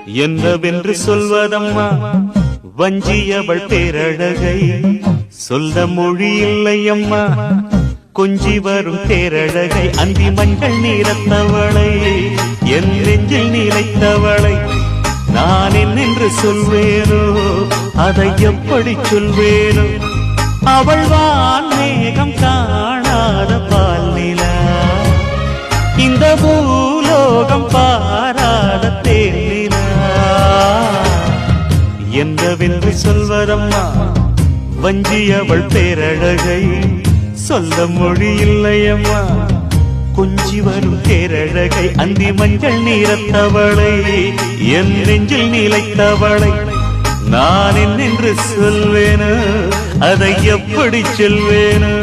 என்னவென்று சொல்வதம்மா வஞ்சியவள் பேரழகை சொல்ல மொழி இல்லையம்மா கொஞ்சி வரும் பேரழகை அந்தி மஞ்சள் நீரத்தவளை என் நெஞ்சில் நிலைத்தவளை நான் என்னென்று சொல்வேனோ அதை எப்படி சொல்வேனோ அவள் வான் மேகம் காணாத பால் நிலா இந்த பூலோகம் பாராத தேனிலா என்னவென்று சொல்வதம்மா வஞ்சியவள் பேரழகை சொல்ல மொழி இல்லையம்மா கொஞ்சி வரும் பேரழகை அந்தி மஞ்சள் நீரத்தவளை என் நெஞ்சில் நிலைத்தவளை நான் என்னென்று சொல்வேனோ அதை எப்படி சொல்வேனோ